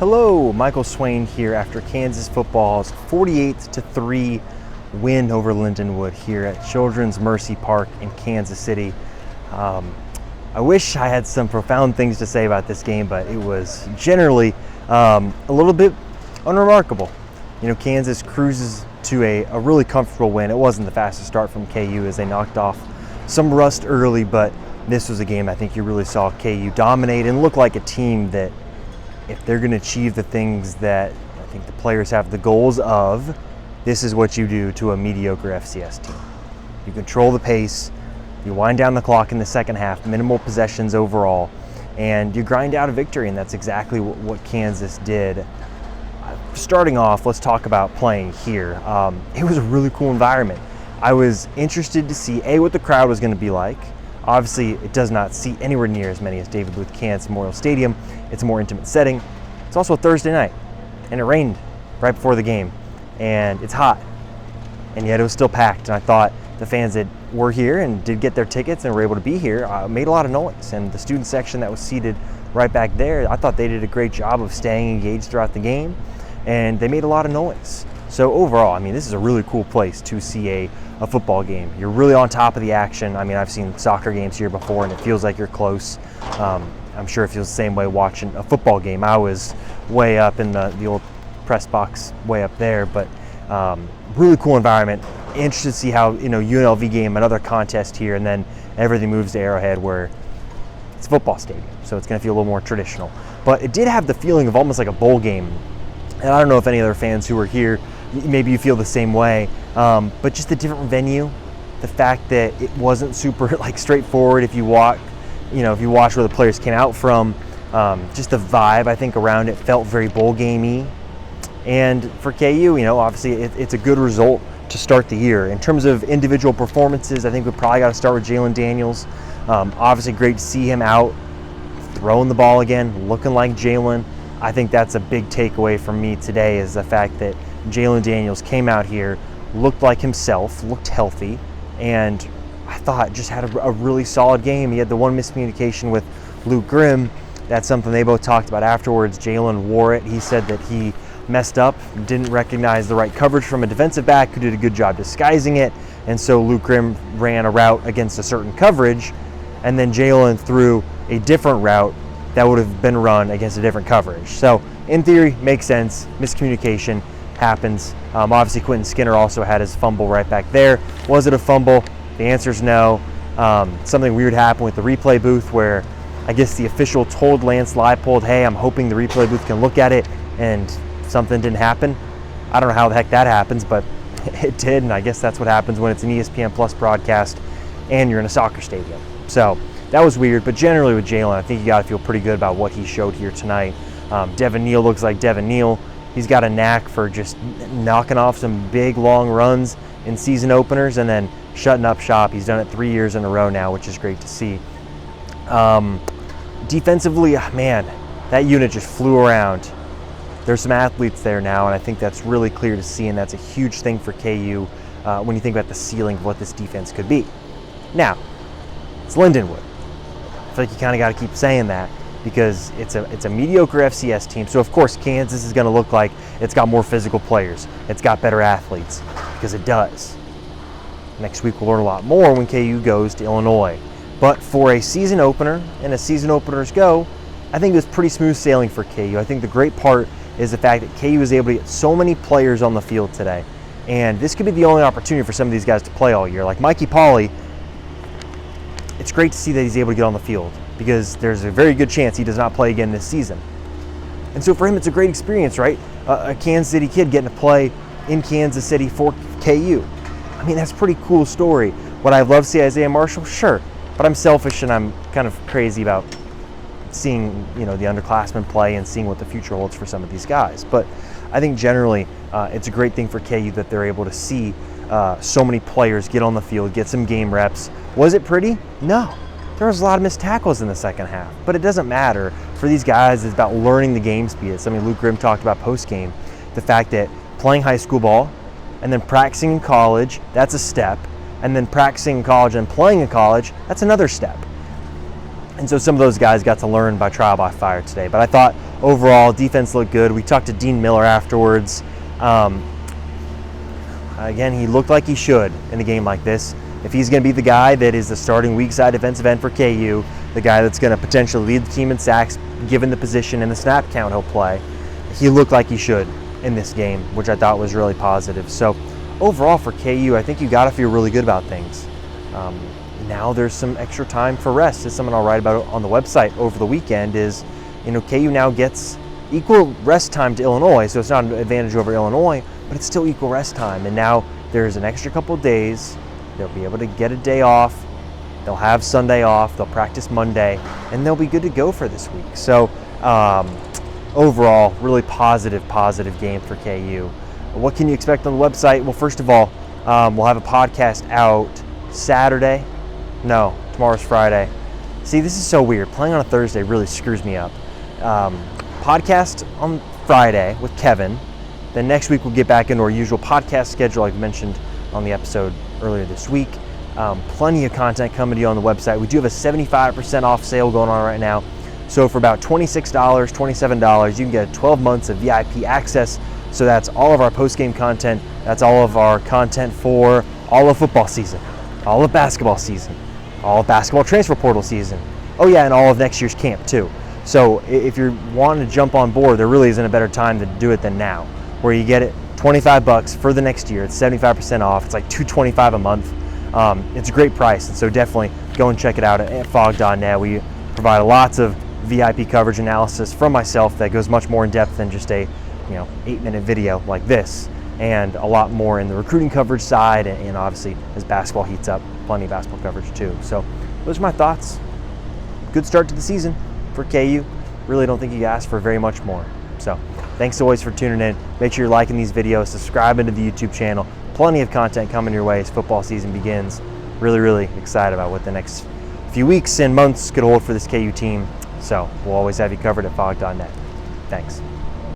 Hello, Michael Swain here after Kansas football's 48-3 win over Lindenwood here at Children's Mercy Park in Kansas City. I wish I had some profound things to say about this game, but it was generally a little bit unremarkable. You know, Kansas cruises to a really comfortable win. It wasn't the fastest start from KU as they knocked off some rust early, but this was a game I think you really saw KU dominate and look like a team that, if they're going to achieve the things that I think the players have the goals of, this is what you do to a mediocre FCS team. You control the pace, you wind down the clock in the second half, minimal possessions overall, and you grind out a victory, and that's exactly what Kansas did. Starting off, let's talk about playing here. It was a really cool environment. I was interested to see, what the crowd was going to be like. Obviously, it does not seat anywhere near as many as David Booth Kansas Memorial Stadium. It's a more intimate setting. It's also a Thursday night, and it rained right before the game, and it's hot, and yet it was still packed. And I thought the fans that were here and did get their tickets and were able to be here made a lot of noise. And the student section that was seated right back there, I thought they did a great job of staying engaged throughout the game, and they made a lot of noise. So overall, I mean, this is a really cool place to see a football game. You're really on top of the action. I mean, I've seen soccer games here before, and it feels like you're close. I'm sure it feels the same way watching a football game. I was way up in the old press box, way up there, but really cool environment. Interested to see how, UNLV game, another contest here, and then everything moves to Arrowhead where it's a football stadium, so it's going to feel a little more traditional. But it did have the feeling of almost like a bowl game. And I don't know if any other fans who were here, maybe you feel the same way, but just a different venue, the fact that it wasn't super straightforward if you watch where the players came out from, just the vibe I think around it felt very bowl gamey. And for KU, obviously it's a good result to start the year. In terms of individual performances, I think we probably got to start with Jalen Daniels. Obviously great to see him out throwing the ball again, looking like Jalen. I think that's a big takeaway from me today, is the fact that Jalen Daniels came out here, looked like himself, looked healthy, and I thought just had a really solid game. He had the one miscommunication with Luke Grimm. That's something they both talked about afterwards. Jalen wore it. He said that he messed up, didn't recognize the right coverage from a defensive back who did a good job disguising it, and so Luke Grimm ran a route against a certain coverage, and then Jalen threw a different route that would have been run against a different coverage. So in theory, makes sense. Miscommunication happens. Obviously, Quentin Skinner also had his fumble right back there. Was it a fumble? The answer is no. Something weird happened with the replay booth where I guess the official told Lance Leipold, hey, I'm hoping the replay booth can look at it, and something didn't happen. I don't know how the heck that happens, but it did, and I guess that's what happens when it's an ESPN Plus broadcast and you're in a soccer stadium. So that was weird, but generally with Jalen, I think you got to feel pretty good about what he showed here tonight. Devin Neal looks like Devin Neal. He's got a knack for just knocking off some big, long runs in season openers and then shutting up shop. He's done it 3 years in a row now, which is great to see. Defensively, man, that unit just flew around. There's some athletes there now, and I think that's really clear to see, and that's a huge thing for KU when you think about the ceiling of what this defense could be. Now, it's Lindenwood. I feel like you kind of got to keep saying that because it's a mediocre FCS team. So, of course, Kansas is going to look like it's got more physical players. It's got better athletes because it does. Next week, we'll learn a lot more when KU goes to Illinois. But for a season opener, and as season openers go, I think it was pretty smooth sailing for KU. I think the great part is the fact that KU was able to get so many players on the field today. And this could be the only opportunity for some of these guys to play all year. Like Mikey Pauley, it's great to see that he's able to get on the field because there's a very good chance he does not play again this season. And so for him, it's a great experience, right? A Kansas City kid getting to play in Kansas City for KU. I mean, that's a pretty cool story. Would I love to see Isaiah Marshall? Sure. But I'm selfish and I'm kind of crazy about seeing, the underclassmen play and seeing what the future holds for some of these guys. But I think generally it's a great thing for KU that they're able to see so many players get on the field, get some game reps. Was it pretty? No. There was a lot of missed tackles in the second half, but it doesn't matter. For these guys, it's about learning the game speed. Something Luke Grimm talked about post-game, the fact that playing high school ball and then practicing in college, that's a step, and then practicing in college and playing in college, that's another step. And so some of those guys got to learn by trial by fire today. But I thought overall, defense looked good. We talked to Dean Miller afterwards. Again, he looked like he should in a game like this. If he's going to be the guy that is the starting weak side defensive end for KU, the guy that's going to potentially lead the team in sacks, given the position and the snap count he'll play, he looked like he should in this game, which I thought was really positive. So overall for KU, I think you got to feel really good about things. Now there's some extra time for rest. It's something I'll write about on the website over the weekend is, KU now gets equal rest time to Illinois, so it's not an advantage over Illinois, but it's still equal rest time. And now there's an extra couple of days. They'll be able to get a day off. They'll have Sunday off. They'll practice Monday, and they'll be good to go for this week. So overall, really positive game for KU. What can you expect on the website? Well, first of all, we'll have a podcast out Saturday. No, tomorrow's Friday. See, this is so weird. Playing on a Thursday really screws me up. Podcast on Friday with Kevin. Then next week we'll get back into our usual podcast schedule like mentioned on the episode earlier this week. Plenty of content coming to you on the website. We do have a 75% off sale going on right now. So for about $26, $27, you can get 12 months of VIP access. So that's all of our post-game content. That's all of our content for all of football season, all of basketball season, all of basketball transfer portal season. Oh yeah, and all of next year's camp too. So if you're wanting to jump on board, there really isn't a better time to do it than now, where you get it $25 for the next year. It's 75% off. It's like $225 a month. It's a great price, and so definitely go and check it out at fog.net. We provide lots of VIP coverage analysis from myself that goes much more in depth than just a 8-minute video like this, and a lot more in the recruiting coverage side, and obviously as basketball heats up, plenty of basketball coverage too. So those are my thoughts. Good start to the season for KU. Really don't think you can ask for very much more. So thanks always for tuning in. Make sure you're liking these videos, subscribing to the YouTube channel. Plenty of content coming your way as football season begins. Really excited about what the next few weeks and months could hold for this KU team. So we'll always have you covered at fog.net. Thanks.